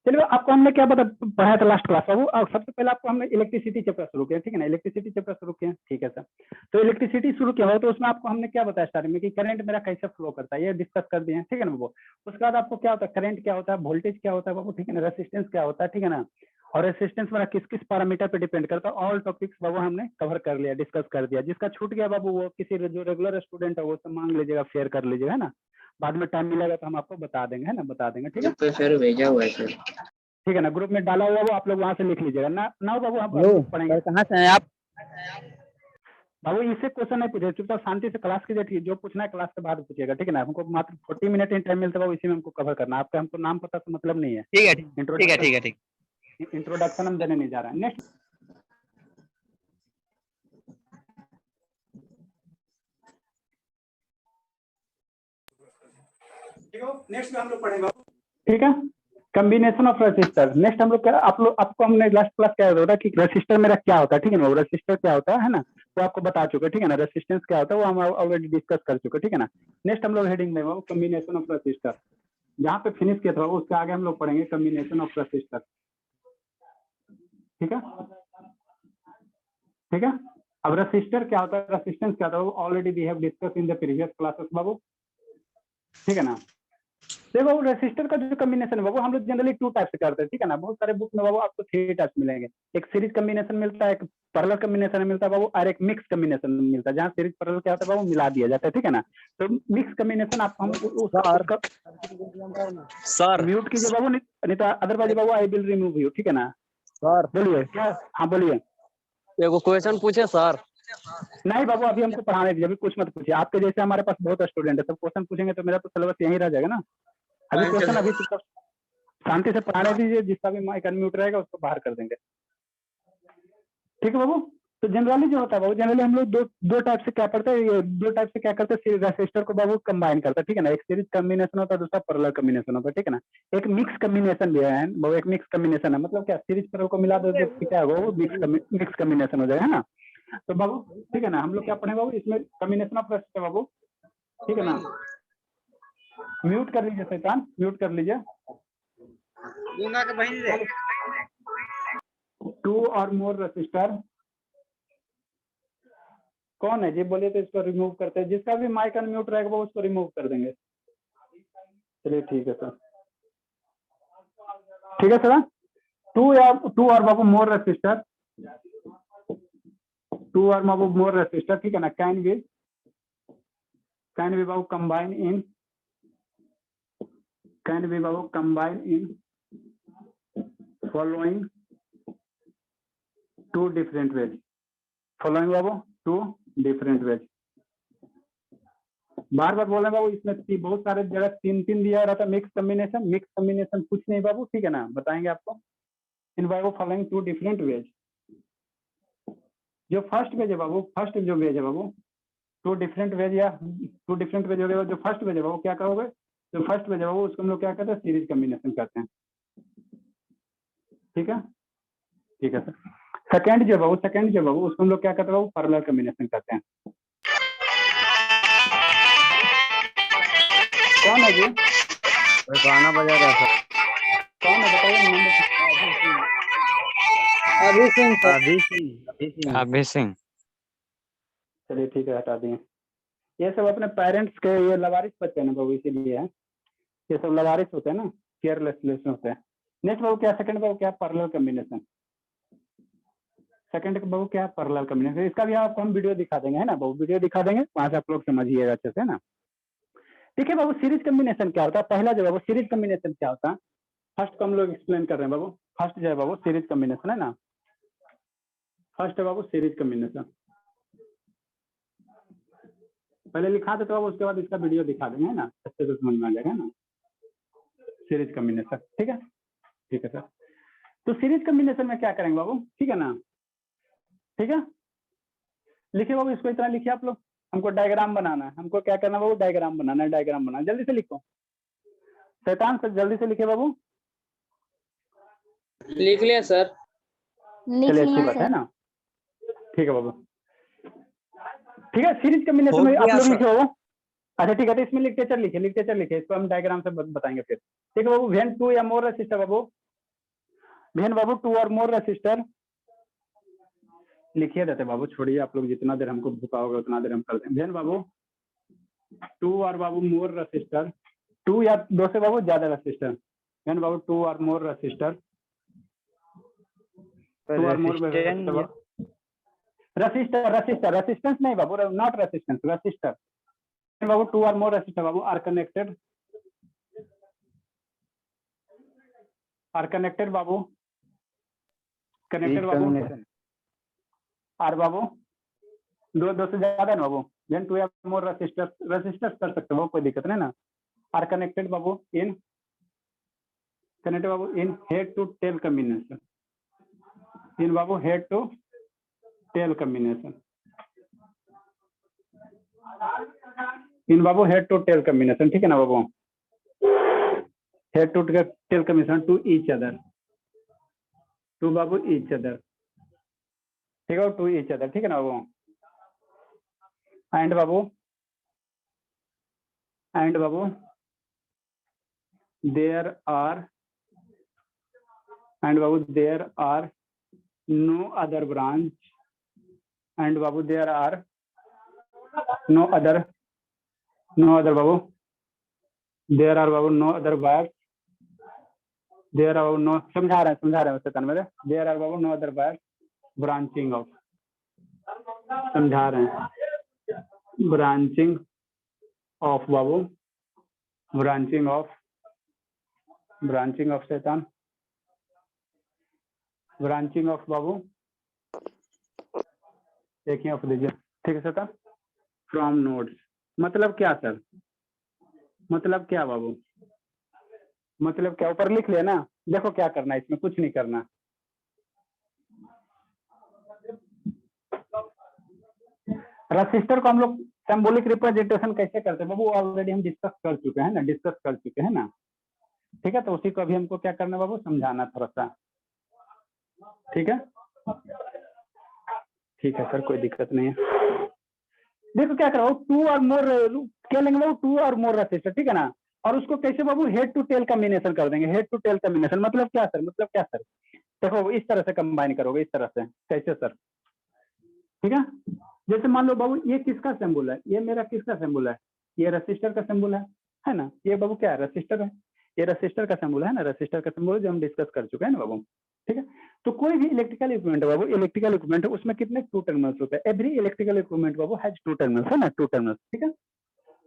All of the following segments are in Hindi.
चलिए आपको हमने क्या पढ़ाया था लास्ट क्लास बाबू, और सबसे पहले आपको हमने इलेक्ट्रिसिटी चैप्टर शुरू किया, ठीक है ना, इलेक्ट्रिसिटी चैप्टर शुरू किया, ठीक है सर। तो इलेक्ट्रिसिटी शुरू किया हो तो उसमें आपको हमने क्या बताया स्टार्टिंग में कि करंट मेरा कैसे फ्लो करता है, ये डिस्कस कर दिए हैं, ठीक है ना बाबू। उसके बाद आपको क्या होता है, करंट क्या होता है, वोल्टेज क्या होता है बाबू, ठीक है ना, रेसिस्टेंस क्या होता है, ठीक है ना, और रेसिस्टेंस मेरा किस किस पैरामीटर पे डिपेंड करता है, ऑल टॉपिक्स बाबू हमने कवर कर लिया, डिस्कस कर दिया। जिसका छूट गया बाबू वो किसी जो रेगुलर स्टूडेंट है वो सब मांग लीजिएगा, शेयर कर लीजिएगा, है ना, बाद में टाइम मिलेगा तो हम आपको बता देंगे, है ना, बता देंगे, ठीक है। पे फिर भेजा हुआ है सर। ठीक है ना, ग्रुप में डाला हुआ वो आप लोग वहां से लिख लीजिएगा ना। ना बाबू हम लोग पढ़ेंगे। कहाँ से हैं आप? बाबू इससे क्वेश्चन नहीं पूछे, चुपचाप शांति से क्लास कीजिए, ठीक है, जो पूछना है क्लास के बाद पूछिएगा, ठीक है ना। हमको मात्र 40 मिनट ही टाइम मिलता है बाबू, इसी में हमको कवर करना है। आपका हमको नाम पता से मतलब नहीं है, ठीक है ठीक है ठीक है ठीक। इंट्रोडक्शन हम देने नहीं जा रहे हैं। नेक्स्ट हम लोग पढ़ेंगे, ठीक है, कॉम्बिनेशन ऑफ रेसिस्टर। नेक्स्ट हम लोग क्या, आपको हमने लास्ट क्लास क्या होता है कि रेसिस्टर मेरा क्या होता है, ठीक है ना, रेसिस्टर क्या होता है ना, तो आपको बता चुके, ठीक है ना, रेसिस्टेंस क्या होता है वो हम ऑलरेडी डिस्कस कर चुके, ठीक है ना। नेक्स्ट हम लोग हेडिंग में कॉम्बिनेशन ऑफ रेसिस्टर, जहाँ पे फिनिश किया था उसके आगे हम लोग पढ़ेंगे कॉम्बिनेशन ऑफ रेसिस्टर, ठीक है, ठीक है। अब रेसिस्टर क्या होता है, रेसिस्टेंस क्या होता है, वो already we have discuss in the previous classes बाबू, ठीक है ना। देखो रेसिस्टर का जो कॉम्बिनेशन है वो हम लोग जनरली 2 टाइप से करते हैं, ठीक है ना। बहुत सारे बुक में बाबू आपको 3 टाइप्स मिलेंगे, एक सीरीज कॉम्बिनेशन मिलता है, एक पैरेलल कॉम्बिनेशन मिलता है बाबू, और एक मिक्स कॉम्बिनेशन मिलता है, जहाँ सीरीज पैरेलल क्या होता है बाबू मिला दिया जाता है, ठीक है ना। तो मिक्स कॉम्बिनेशन आप हम सर म्यूट कीजिए बाबू, नहीं तो otherwise Babu I will remove you, ठीक है ना। सर बोलिए क्या, हाँ बोलिए। एगो क्वेश्चन पूछे सर? नहीं बाबू अभी हमको पढ़ाने दीजिए, अभी कुछ मत पूछिए, आपके जैसे हमारे पास बहुत स्टूडेंट है, सब क्वेश्चन पूछेंगे तो मेरा तो सिलेबस यहीं रह जाएगा ना। अभी क्वेश्चन अभी शांति से पढ़ाने दीजिए, जिसका भी माइक अनम्यूट रहेगा उसको बाहर कर देंगे, ठीक है बाबू। तो जनरली जो होता है बाबू, जनरली हम लोग दो टाइप से क्या करते हैं, ये 2 टाइप से क्या करते हैं, सीरीज रेसिस्टर को बाबू कंबाइन करते हैं, ठीक है ना। एक सीरीज कॉम्बिनेशन होता है, दूसरा पैरेलल कॉम्बिनेशन होता है, ठीक है ना। एक मिक्स कॉम्बिनेशन भी है बाबू, एक मिक्स कॉम्बिनेशन है, मतलब क्या सीरीज पैरेलल को मिला दो तो क्या होगा वो मिक्स कॉम्बिनेशन हो जाएगा, है ना। तो बाबू ठीक है ना, हम लोग क्या पढ़े बाबू इसमें कॉम्बिनेशन ऑफ रेसिस्टर बाबू, ठीक है ना। म्यूट कर लीजिए शैतान, म्यूट कर लीजिए। 2 और मोर रेसिस्टर कौन है जी, बोलिए तो इसको रिमूव करते हैं, जिसका भी माइक अनम्यूट रहेगा वो उसको रिमूव कर देंगे। चलिए ठीक है सर, ठीक है सर। 2 और बाबू मोर रेसिस्टर, 2 और बाबू मोर रेसिस्टर, ठीक है ना, कैन बी बाबू combine in following 2 different ways, following बाबू 2 डिफरेंट वेज। बार बार बोल रहे बाबू, इसमें बहुत सारे जगह 3 दिया रहता है। मिक्स कॉम्बिनेशन कुछ नहीं बाबू, ठीक है ना, बताएंगे आपको इन बाबू फॉलोइंग 2 डिफरेंट वेज। जो फर्स्ट वेज है बाबू, फर्स्ट जो वेज है बाबू 2 डिफरेंट वेज या 2 डिफरेंट वेज हो गया। जो फर्स्ट वेज है बाबू क्या करोगे, जो फर्स्ट वेज है बाबू उसको हम लोग क्या कहते हैं, सीरीज कॉम्बिनेशन कहते हैं, ठीक है, ठीक है सर। सेकंड जो बाबू उसको हम लोग क्या कहते हैं बाबू, पैरेलल कॉम्बिनेशन कहते हैं। कौन है जी, गाना बजा रहा है सर। कौन है बताइए। अभी सिंह। चलिए ठीक है, हटा दिए। ये सब अपने पेरेंट्स के ये लवारिस बच्चे हैं बाबू, इसीलिए है, ये सब लवारिस होते हैं ना, केयरलेस होते हैं। नेक्स्ट बाबू क्या, सेकंड बाबू क्या, पैरेलल कॉम्बिनेशन। सेकंड बाबू क्या, पैरेलल कॉम्बिनेशन। इसका भी आपको हम वीडियो दिखा देंगे, है ना बाबू, वीडियो दिखा देंगे, वहां से आप लोग समझिएगा अच्छे से, है ना। ठीक है बाबू, सीरीज कॉम्बिनेशन क्या होता है, पहला जो बाबू सीरीज कॉम्बिनेशन क्या होता है, फर्स्ट को हम लोग एक्सप्लेन कर रहे हैं बाबू। फर्स्ट जो है बाबू सीरीज कॉम्बिनेशन, है ना, फर्स्ट है बाबू सीरीज कॉम्बिनेशन। पहले लिखा देते बाबू, उसके बाद इसका वीडियो दिखा देंगे, है ना, अच्छे से समझ में आ जाएगा, है ना। सीरीज कॉम्बिनेशन, ठीक है, ठीक है सर। तो सीरीज कॉम्बिनेशन में क्या करेंगे बाबू, ठीक है ना, ठीक है। लिखिए बाबू, इसको इतना लिखिए आप लोग। हमको डायग्राम बनाना है, हमको क्या करना बाबू, डायग्राम बनाना है, डायग्राम बनाना, जल्दी से लिखो शैतान सर, जल्दी से लिखिए बाबू। लिख लिया सर। चलिए अच्छी बात है ना, ठीक है बाबू, ठीक है। सीरीज कॉम्बिनेशन में आप लोग लिखे बाबू। अच्छा ठीक है, तो इसमें लिटरेचर लिखिए, इसको हम डायग्राम से बताएंगे फिर, ठीक है बाबू। व्हेन 2 या मोर रेसिस्टर बाबू, बहन बाबू टू और मोर रेसिस्टर लिखिए देते बाबू, छोड़िए आप लोग, जितना देर हमको भूखा होगा उतना देर हम करते हैं। बहन बाबू टू और बाबू मोर रेसिस्टर, टू या दो से बाबू ज्यादा रेसिस्टर। बहन बाबू टू और मोर रेसिस्टर, टू और मोर रेसिस्टर, रेसिस्टर रेसिस्टेंस नहीं बाबू, नॉट रेसिस्टेंस, रेसिस्टर। बाबू टू और मोर रेसिस्टर बाबू आर कनेक्टेड, बाबू कनेक्टेड बाबू आर बाबू दो से ज्यादा ना बाबू, देन टू या मोर रेसिस्टर्स, रेसिस्टर्स कर सकते हो, कोई दिक्कत नहीं ना। आर कनेक्टेड बाबू इन, कनेक्टेड बाबू in head to tail combination, in बाबू head to tail combination, in बाबू हेड टू टेल कॉम्बिनेशन, ठीक है ना बाबू, head to tail combination to each other, to बाबू ईच अदर, ठीक है, टू ईच अदर, ठीक है ना बाबू। एंड बाबू देयर आर, एंड बाबू there are no other branch, and बाबू देयर आर नो अदर बाबू, देयर आर बाबू no other wires, there are बाबू नो, समझा रहे हैं चेतन मेरे, देयर आर बाबू no other wires branching off, समझा रहे हैं, ब्रांचिंग ऑफ बाबू, ब्रांचिंग ऑफ शैतान, ब्रांचिंग ऑफ बाबू, एक ही ऑफ दीजिए, ठीक है शैतान, फ्रॉम नोड्स। मतलब क्या सर, मतलब क्या बाबू, मतलब क्या, ऊपर लिख लिया ना, देखो क्या करना है इसमें, कुछ नहीं करना। रेसिस्टर को हम लोग सिंबॉलिक रिप्रेजेंटेशन कैसे करते हैं बाबू, ऑलरेडी हम डिस्कस कर चुके हैं ना, ठीक है। तो उसी को अभी हमको क्या करना है बाबू, समझाना थोड़ा सा, ठीक है सर, कोई दिक्कत नहीं है। देखो क्या करो, टू और मोर, क्या लेंगे बाबू, टू और मोर रेसिस्टर, ठीक है ना, और उसको कैसे बाबू हेड टू टेल कॉम्बिनेशन कर देंगे, हेड टू टेल कॉम्बिनेशन मतलब क्या सर, देखो इस तरह से कंबाइन करोगे, इस तरह से, कैसे सर, ठीक है। जैसे मान लो बाबू ये किसका सिंबल है, ये मेरा किसका सिंबल है, ये रेसिस्टर का सिंबल है ना, ये बाबू क्या है, रेसिस्टर है, ये रेसिस्टर का सिंबल है ना, रेसिस्टर का सिंबल जो हम डिस्कस कर चुके हैं ना बाबू, ठीक है। तो कोई भी इलेक्ट्रिकल इक्विपमेंट है बाबू, इलेक्ट्रिकल इक्विपमेंट है, उसमें कितने टू टर्मिनल्स होते हैं, एवरी इलेक्ट्रिकल इक्विपमेंट बाबू हैज टू टर्मिनल्स, है ना, टू टर्मिनल्स, ठीक है।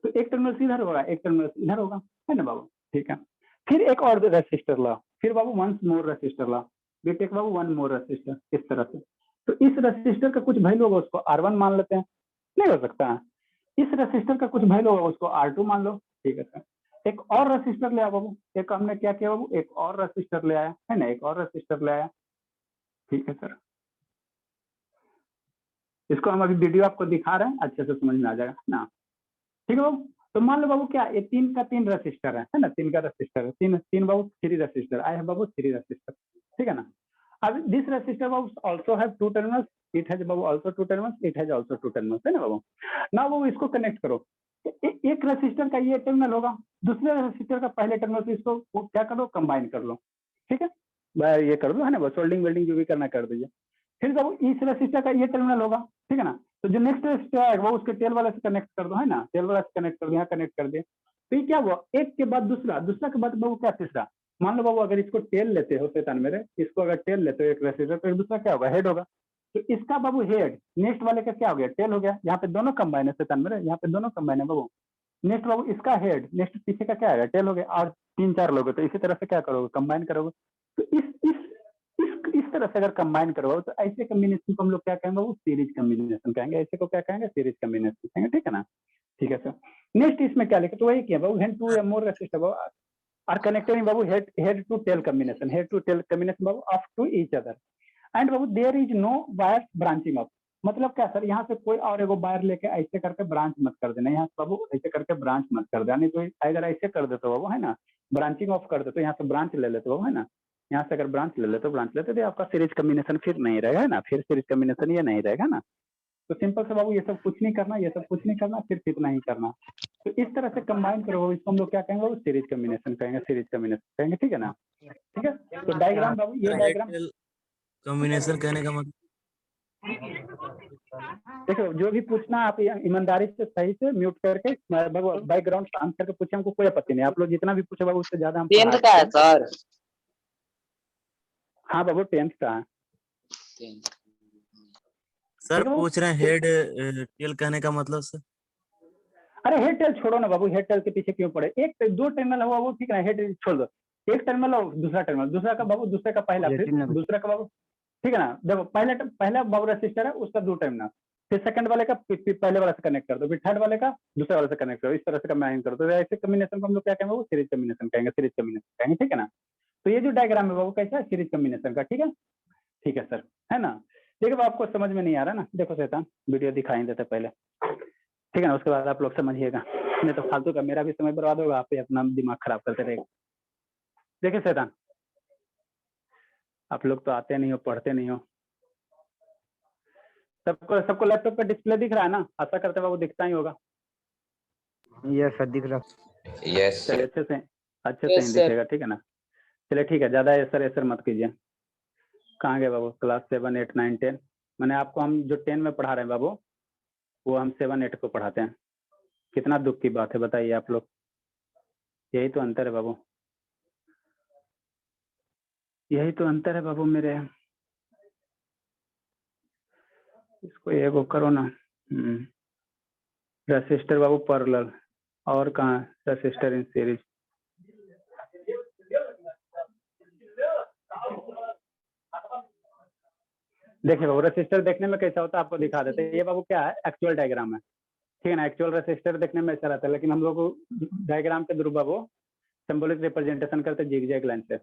तो एक टर्मिनल इधर होगा, एक टर्मिनल इधर होगा, है ना बाबू, ठीक है। फिर एक और रेसिस्टर ला, फिर बाबू वंस मोर रेसिस्टर ला, टेक बाबू वन मोर रेसिस्टर, इस तरह से। तो इस रेसिस्टर का कुछ वैल्यू होगा, उसको R1 मान लेते हैं, नहीं हो सकता है। इस रेसिस्टर का कुछ वैल्यू होगा, उसको R2 मान लो, ठीक है सर। एक और रेसिस्टर ले आया बाबू, एक हमने क्या किया बाबू, एक और रेसिस्टर ले आया, है ना, एक और रेसिस्टर ले आया, ठीक है सर। इसको हम अभी वीडियो आपको दिखा रहे हैं, अच्छे से समझ में आ जाएगा ना, ठीक है बाबू। तो मान लो बाबू क्या, ये 3 का 3 रेसिस्टर है ना, 3 का रेसिस्टर है, 3 बाबू 3 रेसिस्टर आए हैं बाबू, 3 रेसिस्टर, ठीक है ना। अब this resistor Babu also have 2 terminals, it has Babu also 2 terminals, it has also 2 terminals, है ना बाबू। ना बाबू इसको कनेक्ट करो, एक रेसिस्टर का ये टर्मिनल होगा, दूसरे रेसिस्टर का पहले टर्मिनल से इसको क्या कर लो, कंबाइन कर लो, ठीक है, ये कर लो, है ना, सोल्डिंग वेल्डिंग जो भी करना कर दीजिए। फिर बाबू इस रेसिस्टर का ये टर्मिनल होगा, ठीक है ना, तो जो नेक्स्ट रेसिस्टर आएगा वो उसके टेल वाले से कनेक्ट कर दो, है ना, टेल वाला से कनेक्ट कर दो, यहाँ कनेक्ट कर दिया। तो ये क्या हुआ, एक के बाद दूसरा, दूसरा के बाद बाबू क्या, तीसरा। मान लो बाबू अगर इसको टेल लेते हो शैतान मेरे, इसको अगर टेल लेते हो एक रेसिस्टर, तो एक दूसरा क्या होगा, हेड होगा। तो इसका बाबू हेड, नेक्स्ट वाले का क्या हो गया, टेल हो गया। यहाँ पे दोनों कंबाइन है शैतान मेरे, यहाँ पे दोनों कंबाइन है बाबू। नेक्स्ट बाबू इसका हेड, नेक्स्ट पीछे का क्या है, टेल हो गया, और 3-4 लोग, तो इसी तरह से क्या करोगे, कंबाइन करोगे। तो इस तरह से अगर कंबाइन करो, तो ऐसे कॉम्बिनेशन को हम लोग क्या कहेंगे वो सीरीज कॉम्बिनेशन कहेंगे, ऐसे को क्या कहेंगे, सीरीज कॉम्बिनेशन कहेंगे, ठीक है ना, ठीक है सर। नेक्स्ट इसमें क्या लिखा, तो वही किया बाबू, हेड टू या मोर रेसिस्टर आर कनेक्टेड बाबू, हेड टू टेल कॉम्बिनेशन बाबू of to each other, and बाबू there is no wire branching off. मतलब क्या सर, यहाँ से कोई और एगो वायर लेके ऐसे करके ब्रांच मत कर देना, यहाँ से बाबू ऐसे करके ब्रांच मत कर देना, नहीं तो अगर ऐसे कर देते बाबू, है ना, ब्रांचिंग ऑफ कर देते, तो यहाँ से ब्रांच ले लेते बाबू, है ना, यहाँ से अगर ब्रांच ले लेते तो आपका सीरीज कॉम्बिनेशन फिर नहीं रहेगा, है ना, फिर सीरीज कॉम्बिनेशन ये नहीं रहेगा ना, तो सिंपल से बाबू ये सब कुछ नहीं करना, ये सब कुछ नहीं करना, सिर्फ इतना ही करना। तो इस तरह से कंबाइन करो, इसको हम लोग क्या कहेंगे, सीरीज कम्बिनेशन कहेंगे, सीरीज कम्बिनेशन कहेंगे, ठीक है ना। ठीक है, तो डायग्राम बाबू, ये डायग्राम कॉम्बिनेशन कहने का मतलब देखो, जो भी पूछना आप ईमानदारी से सही से म्यूट करके बैकग्राउंड शांत करके पूछे, हमको कोई आपत्ति नहीं। आप लोग जितना भी पूछे बाबू उससे ज्यादा हम 10th का है सर। हाँ बाबू 10th का है। सर देखो, पूछ रहे हैं हेड टेल कहने का मतलब सर। अरे हेड टेल छोड़ो ना बाबू, हेड टेल के पीछे क्यों पड़े, एक दो टर्मिनल हुआ वो ठीक है, हेड छोड़ दो। एक टर्मिनल और दूसरा टर्मिनल, दूसरा का बाबू दूसरे का पहला, फिर दूसरा का बाबू, ठीक है ना। देखो पहला बाबू रजिस्टर है, उसका 2 टर्मिनल, फिर सेकंड वाले का पहले वाले से कनेक्ट कर दो, फिर थर्ड वाले का दूसरे वाले से कनेक्ट करो, इस तरह से कंबाइन करो। तो ऐसे कम्बिनेशन को हम लोग क्या कहेंगे, वो सीरीज कम्बिनेशन कहेंगे, सीरीज कम्बिनेशन कहेंगे, ठीक है ना। तो ये जो डायग्राम है बाबू कैसा है, सीरीज कम्बिनेशन का, ठीक है। ठीक है सर, है ना। देखो आपको समझ में नहीं आ रहा ना, देखो शैतान वीडियो दिखाई देते पहले, ठीक है ना, उसके बाद आप लोग समझिएगा, नहीं तो फालतू का मेरा भी समय बर्बाद होगा, आप ही अपना दिमाग खराब करते रहेगा। देखिए शैतान, आप लोग तो आते नहीं हो, पढ़ते नहीं हो। सबको लैपटॉप पे डिस्प्ले दिख रहा है ना, आशा करते हैं बाबू दिखता ही होगा। यस सर दिख रहा। यस चलिए अच्छे से ही दिखेगा, ठीक है ना। चलिए ठीक है, ज्यादा ऐसर मत कीजिए। कहाँ गए बाबू, क्लास 7, 8, 9, 10, मैंने आपको, हम जो 10 में पढ़ा रहे हैं बाबू, वो हम 7, 8 को पढ़ाते हैं। कितना दुख की बात है बताइए आप लोग, यही तो अंतर है बाबू, यही तो अंतर है बाबू मेरे। इसको एगो करो ना, रेसिस्टर बाबू पैरेलल, और कहाँ रेसिस्टर इन सीरीज। देखिए बाबू रेसिस्टर देखने में कैसा होता है, आपको दिखा देते हैं। ये बाबू क्या है, एक्चुअल डायग्राम है, ठीक है ना। एक्चुअल रेसिस्टर देखने में ऐसा रहता है, लेकिन हम लोग डायग्राम के थ्रू बाबू सिंबॉलिक रिप्रेजेंटेशन करते जिगजैग लाइन से।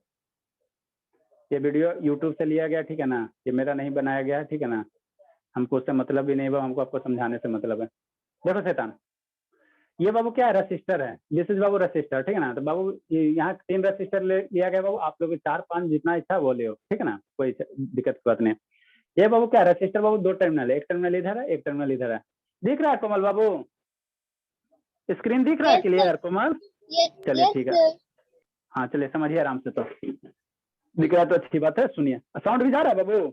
ये वीडियो यूट्यूब से लिया गया, ठीक है ना, ये मेरा नहीं बनाया गया, ठीक है ना। हमको उससे मतलब भी नहीं, हमको आपको समझाने से मतलब है। देखो शैतान, ये बाबू क्या है, रजिस्टर है, दिस इज बाबू रजिस्टर, ठीक है ना। तो बाबू यहाँ 3 रजिस्टर लिया गया बाबू, आप लोग 4, 5 जितना इच्छा वो ले हो, ठीक है ना, कोई दिक्कत की बात नहीं। ये बाबू क्या रजिस्टर बाबू, 2 टर्मिनल है, एक टर्मिनल इधर है, एक टर्मिनल इधर है। दिख रहा है कोमल बाबू, स्क्रीन दिख रहा है क्लियर कोमल? चलिए ठीक है, हाँ चलिए समझिए आराम से। तो दिख रहा है तो अच्छी बात है, सुनिए। साउंड भी जा रहा है बाबू?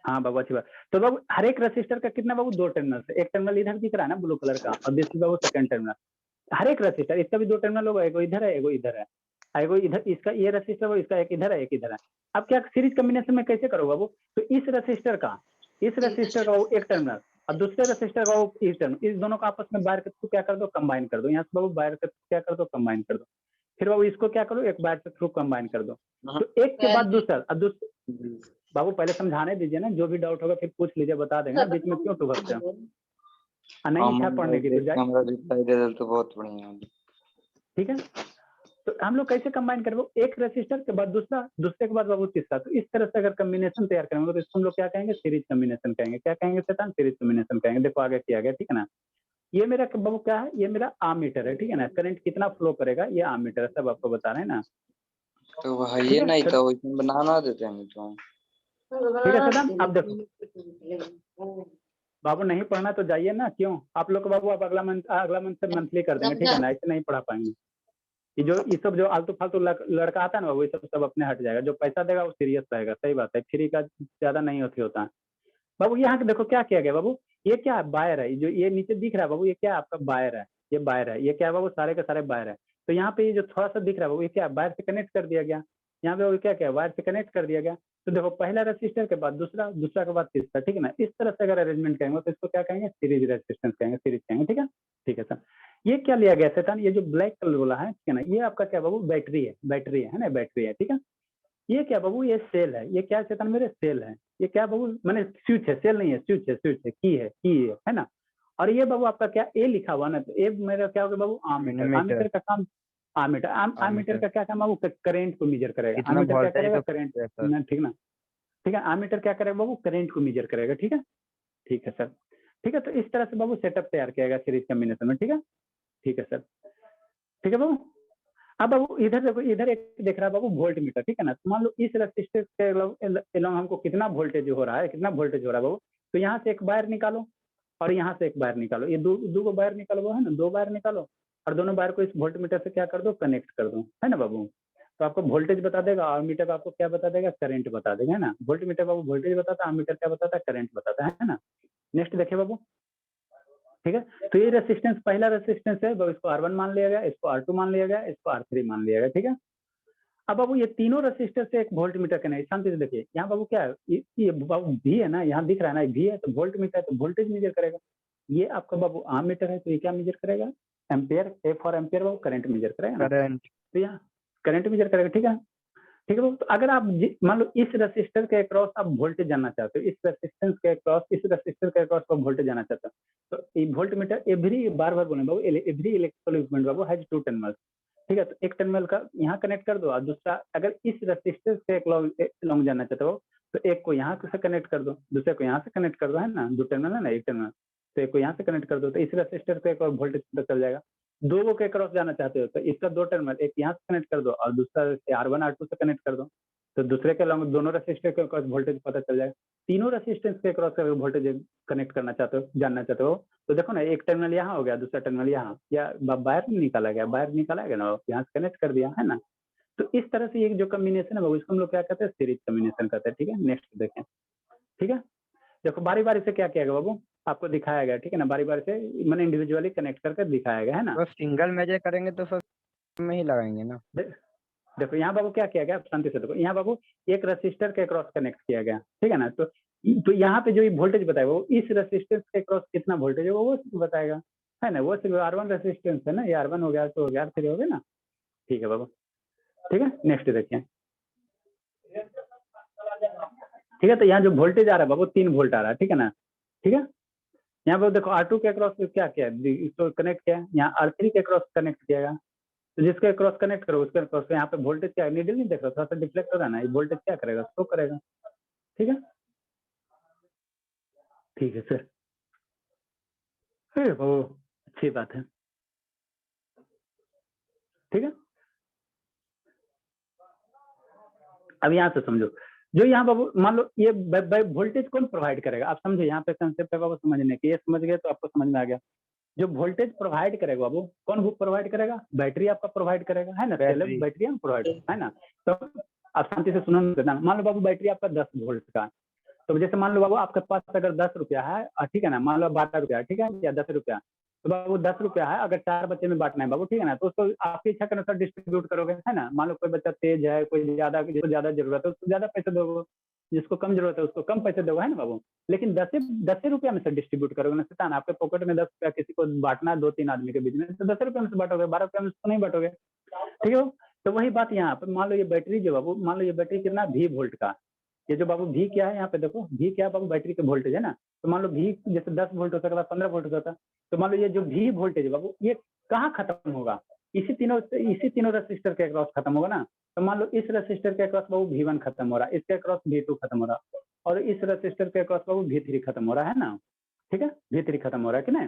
हाँ बाबू अच्छी बात। तो बाबू हर एक रजिस्टर का कितना बाबू, 2 टर्मिनल से, एक टर्मिनल इधर दिख रहा है ना ब्लू कलर का, और दिस बाबू सेकंड टर्मिनल। हर एक रजिस्टर, इसका भी 2 टर्मिनल होगा, एगो इधर है, एगो इधर है, एगो इधर, इसका ये रजिस्टर वो, इसका एक इधर है, एक इधर है। अब क्या सीरीज कम्बिनेशन में कैसे करो बाबू, तो इस रजिस्टर का वो एक टर्मिनल, और दूसरे रजिस्टर का वो इस टर्मिनल, इस दोनों का आपस में वायर के थ्रू क्या कर दो, कंबाइन कर दो। यहाँ से बाबू वायर के थ्रू क्या कर दो, कंबाइन कर दो। फिर बाबू इसको क्या करो, एक वायर के थ्रू कंबाइन कर दो। तो एक के बाद दूसरा, अब बाबू पहले समझाने दीजिए ना, जो भी डाउट होगा फिर पूछ लीजिए, बता देंगे, बीच में क्यों टुभकते हो। नहीं इच्छा पढ़ने की तो जाए, तो बहुत बढ़िया, ठीक है। तो हम लोग कैसे कंबाइन करेंगे, एक रजिस्टर के बाद दूसरा, दूसरे के बाद बाबू तीसरा। तो इस तरह से अगर कम्बिनेशन तैयार करेंगे तो इसको हम लोग क्या कहेंगे, सीरीज कम्बिनेशन कहेंगे। क्या कहेंगे शैतान, सीरीज कम्बिनेशन कहेंगे। देखो आगे किया गया, ठीक है ना। ये मेरा बाबू क्या है, ये मेरा आमीटर है, ठीक है ना। करंट कितना फ्लो करेगा, ये आमीटर है, सब आपको बता रहे हैं ना। तो भाई ये नहीं तो बनाना देते हैं तो, ठीक है शैतान। अब देखो बाबू, नहीं पढ़ना तो जाइए ना, क्यों आप लोग को बाबू आप अगला मंथ से मंथली कर देंगे, ठीक है ना। ऐसे नहीं पढ़ा पाएंगे। ये सब जो आलतू फालतू लड़का आता है ना, वो सब अपने हट जाएगा। जो पैसा देगा वो सीरियस रहेगा, सही बात है, फ्री का ज्यादा नहीं होता है बाबू। यहाँ देखो क्या किया गया बाबू, ये क्या है, बायर है, जो ये नीचे दिख रहा है बाबू, ये क्या है आपका, बायर है, ये बायर है। ये क्या है बाबू, सारे के सारे बायर है। तो यहाँ पे ये जो थोड़ा सा दिख रहा है बाबू, ये क्या है, बायर से कनेक्ट कर दिया गया। यहाँ पे क्या क्या वायर से कनेक्ट कर दिया गया। तो देखो पहला रजिस्टर के बाद दूसरा, दूसरा के बाद तीसरा, ठीक है ना। इस तरह से अगर अरेंजमेंट करेंगे तो इसको क्या कहेंगे, सीरीज रेजिस्टेंस कहेंगे, सीरीज कहेंगे, ठीक है। ठीक है सर। ये क्या लिया गया शैतान, ये जो ब्लैक कलर वाला है, ठीक है ना, ये आपका क्या बाबू, बैटरी है, बैटरी है ना, बैटरी है, ठीक है। ये क्या बाबू, ये सेल है, ये क्या शैतान मेरे, सेल है। ये क्या बाबू, मैंने स्विच है, सेल नहीं है, स्विच है, स्विच है, की है ना। और ये बाबू आपका क्या, ए लिखा हुआ ना, तो ए मेरा क्या होगा बाबू, आमीटर। आमीटर का काम, आमीटर आमीटर का क्या काम बाबू, करंट को मेजर करेगा। आमीटर क्या करेगा, करंट, ठीक ना, ठीक है। आमीटर क्या करेगा बाबू, करंट को मेजर करेगा, ठीक है। ठीक है सर, ठीक है। तो इस तरह से बाबू सेटअप तैयार किया गया सीरीज कम्बिनेशन में, ठीक है। ठीक है सर, ठीक है बाबू। अब बाबू इधर देखो, इधर एक देख रहा है बाबू वोल्ट मीटर, ठीक है ना। तो मान लो इस रजिस्टर के along हमको कितना वोल्टेज हो रहा है, कितना वोल्टेज हो रहा है बाबू। तो यहाँ से एक वायर निकालो और यहाँ से एक वायर निकालो, ये दो को वायर निकालो वो है ना, 2 वायर निकालो और दोनों वायर को इस वोल्ट मीटर से क्या कर दो, कनेक्ट कर दो, है ना बाबू। तो आपको वोल्टेज बता देगा और मीटर का आपको क्या बता देगा, करंट बता देगा, है ना। वोल्ट मीटर बाबू वोल्टेज बताता है, मीटर क्या बताता है, करंट बताता है ना। नेक्स्ट देखिए बाबू, ठीक है। तो ये रेसिस्टेंस, पहला रेसिस्टेंस है बाबू, इसको R1 मान लिया गया, इसको R2 मान लिया गया, इसको R3 मान लिया गया, ठीक है। अब बाबू ये तीनों रेसिस्टर से एक वोल्ट मीटर कनेक्ट, शांति से देखिए यहाँ बाबू क्या है, ये बाबू भी है ना, यहाँ दिख रहा है ना, भी है तो वोल्ट मीटर है तो वोल्टेज मेजर करेगा। ये आपका बाबू आम मीटर है तो ये क्या मेजर करेगा, ampere, A for ampere Babu current measure करेगा ना। करंट। तो यहाँ करंट मेजर करेगा, ठीक है। ठीक है बाबू, तो अगर आप मान लो इस रेसिस्टर के अक्रॉस आप वोल्टेज जानना चाहते हो, इस रेसिस्टेंस के अक्रॉस, इस रेसिस्टर के अक्रॉस आप वोल्टेज जानना चाहते हो, तो ये वोल्ट मीटर एवरी बार बार बोले बाबू, एवरी इलेक्ट्रिकल इक्विपमेंट बाबू हैज 2 टर्मिनल्स, ठीक है। तो एक टर्मिनल का यहाँ कनेक्ट कर दो और दूसरा, अगर इस रेसिस्टर से लॉन्ग जानना चाहते हो तो एक को यहाँ से कनेक्ट कर दो, दूसरे को यहाँ से कनेक्ट कर दो, है ना, 2 टर्मिनल है ना, एक टर्मिनल, तो एक को यहाँ से कनेक्ट कर दो, तो इस रेसिस्टर से एक और वोल्टेज पता चल जाएगा। 2 के क्रॉस जाना चाहते हो तो इसका 2 टर्मिनल, एक यहाँ से कनेक्ट कर दो और दूसरा R1 R2 से कनेक्ट कर दो, तो दूसरे के लॉन्ग दोनों रेसिस्टर के क्रॉस वोल्टेज पता चल जाएगा। तीनों रेसिस्टेंस के क्रॉस अगर वोल्टेज कनेक्ट करना चाहते हो, जानना चाहते हो, तो देखो ना, एक टर्मिनल यहाँ हो गया, दूसरा टर्मिनल यहाँ, या वायर निकाला गया, वायर निकाला गया ना, यहाँ से कनेक्ट कर दिया, है ना। तो इस तरह से एक जो कम्बिनेशन है वो, इसको हम लोग क्या कहते हैं, सीरीज कम्बिनेशन कहते हैं, ठीक है। नेक्स्ट देखें, ठीक है। देखो बारी बारी से क्या किया गया बाबू, आपको दिखाया गया, ठीक है ना, बारी बारी से मैंने इंडिविजुअली कनेक्ट करके दिखाया गया, है ना। तो सिंगल मेजर करेंगे तो फर्स्ट में ही लगाएंगे ना। देखो यहाँ बाबू क्या किया गया, शांति से देखो, यहाँ बाबू एक रेसिस्टर के क्रॉस कनेक्ट किया गया, ठीक है ना। तो यहाँ पे जो ये वोल्टेज बताएगा वो इस रेसिस्टेंस के क्रॉस कितना वोल्टेज है वो बताएगा, है ना। वो सिर्फ R1 रेसिस्टेंस है ना, ये R1 हो गया, तो हो गया R3 हो गया ना, ठीक है बाबू, ठीक है। नेक्स्ट देखिए, ठीक है। तो यहाँ जो वोल्टेज आ रहा है बाबू 3 वोल्ट आ रहा है, ठीक है ना, ठीक है। यहाँ पर देखो R2 के क्रॉस क्या किया, इसको कनेक्ट किया, यहाँ R3 के क्रॉस कनेक्ट किया गया, तो जिसके क्रॉस कनेक्ट करो उसके क्रॉस, यहाँ पे वोल्टेज क्या, नीडल नहीं देख रहा, थोड़ा सा डिफ्लेक्ट हो रहा है ना, ये वोल्टेज क्या करेगा, शो करेगा, ठीक है, ठीक है सर, वो अच्छी बात है, ठीक है। अब यहाँ से समझो, जो यहाँ बाबू मान लो ये वोल्टेज कौन प्रोवाइड करेगा, आप समझो यहाँ पे कंसेप्ट है बाबू समझने की, ये समझ गए तो आपको समझ में आ गया। जो वोल्टेज प्रोवाइड करेगा बाबू, कौन वो प्रोवाइड करेगा, बैटरी आपका प्रोवाइड करेगा, है ना, बैटरी प्रोवाइड, है ना। तो आप शांति से सुनो, मान लो बाबू बैटरी आपका 10 वोल्ट का, तो जैसे मान लो बाबू आपके पास अगर 10 रुपया है, ठीक है ना, मान लो 12 रुपया, ठीक है, या 10 रुपया, तो बाबू 10 रुपया है, अगर 4 बच्चे में बांटना है बाबू, ठीक है ना, तो उसको आपकी इच्छा के अनुसार डिस्ट्रीब्यूट करोगे, है ना। मान लो कोई बच्चा तेज है, कोई ज्यादा, जिसको ज्यादा जरूरत है उसको ज्यादा पैसे दोगे, जिसको कम जरूरत है उसको कम पैसे दोगे, है ना बाबू। लेकिन 10 रुपया में से डिस्ट्रीब्यूट करोगे ना, सितान आपके पॉकेट में 10 रुपया किसी को बांटना है 2-3 आदमी के बीच में, तो 10 रुपया में से बांटोगे, 12 रुपया में से नहीं बांटोगे, ठीक है। तो वही बात यहाँ पर, मान लो ये बैटरी जो बाबू, मान लो ये बैटरी कितना V वोल्ट का, ये जो बाबू V क्या है, यहाँ पे देखो V क्या है बाबू, बैटरी के वोल्टेज है ना। तो मान लो V जैसे 10 वोल्ट हो सकता है, 15 वोल्ट हो सकता है, तो मान लो ये जो V वोल्टेज है बाबू, ये कहाँ खत्म होगा, इसी तीनों रेसिस्टर के अक्रॉस खत्म होगा ना। तो मान लो इस रेसिस्टर के अक्रॉस बाबू V1 खत्म हो रहा है, इसके अक्रॉस V2 खत्म हो रहा है, और इस रेसिस्टर के अक्रॉस बाबू V3 खत्म हो रहा है ना, ठीक है, V3 खत्म हो रहा है कि नहीं।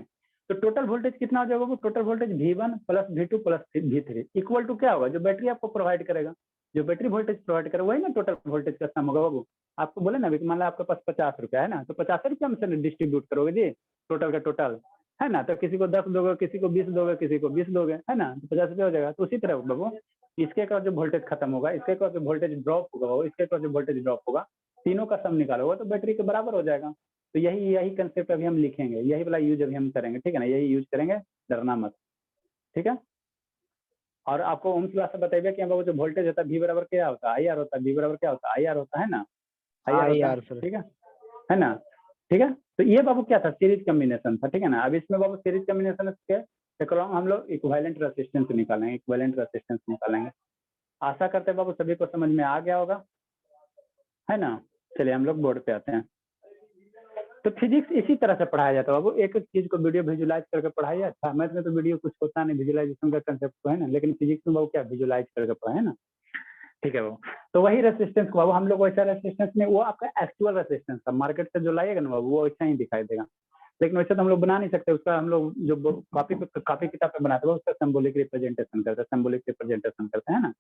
तो टोटल वोल्टेज कितना हो जाएगा, total voltage V1 plus V2 plus V3 equal to क्या होगा, जो बैटरी आपको प्रोवाइड करेगा, जो बैटरी वोल्टेज प्रोवाइड करेगा वही ना टोटल वोल्टेज का सम होगा बाबू। आपको बोले ना अभी, मान लो आपके पास 50 रुपया है ना, तो 50 रुपया में से डिस्ट्रीब्यूट करोगे जी, टोटल का टोटल, है ना। तो किसी को 10 दोगे, किसी को 20 दोगे, किसी को 20 दोगे, है ना, तो 50 रुपया हो जाएगा। तो उसी तरह बाबू इसके क्रॉस जो वोल्टेज खत्म होगा, इसके क्रॉस जो वोल्टेज ड्रॉप होगा बाबू, इसके क्रॉस जो वोल्टेज ड्रॉप होगा, तीनों का सम निकालोगे तो बैटरी के बराबर हो जाएगा। तो यही कंसेप्ट अभी हम लिखेंगे, यही वाला यूज अभी हम करेंगे, ठीक है ना, यही यूज करेंगे, डरना मत, ठीक है। और आपको ओम्स लॉ से बताइए कि बाबू जो वोल्टेज होता है V बराबर क्या होता है, IR होता है, V बराबर क्या होता है, IR होता है ना, IR होता है, ठीक है ना, ठीक है। तो ये बाबू क्या था, सीरीज कम्बिनेशन था, ठीक है ना। अब इसमें बाबू सीरीज कम्बिनेशन के हम लोग इक्विवेलेंट रेजिस्टेंस निकालेंगे, इक्विवेलेंट रेजिस्टेंस निकालेंगे। आशा करते हैं बाबू सभी को समझ में आ गया होगा, है ना। चलिए हम लोग बोर्ड पे आते हैं। तो फिजिक्स इसी तरह से पढ़ाया जाता है बाबू, एक एक चीज को वीडियो विजुलाइज करके पढ़ाया। अच्छा मैथ में तो वीडियो कुछ होता नहीं, विजुलाइजेशन का कंसेप्ट तो है ना, लेकिन फिजिक्स में बाबू क्या विजुलाइज करके पढ़ा है ना, ठीक है बाबू। तो वही रेसिस्टेंस को बाबू हम लोग वैसा रेसिस्टेंस में, वो आपका एक्चुअल रेसिस्टेंस था, मार्केट से जो लाइएगा ना बाबू वो वैसा ही दिखाई देगा। लेकिन वैसे तो हम लोग बना नहीं सकते, उसका हम लोग जो कॉपी किताब पे बनाते हैं उसका सिंबॉलिक रिप्रेजेंटेशन करते हैं, सिंबॉलिक रिप्रेजेंटेशन करते हैं ना।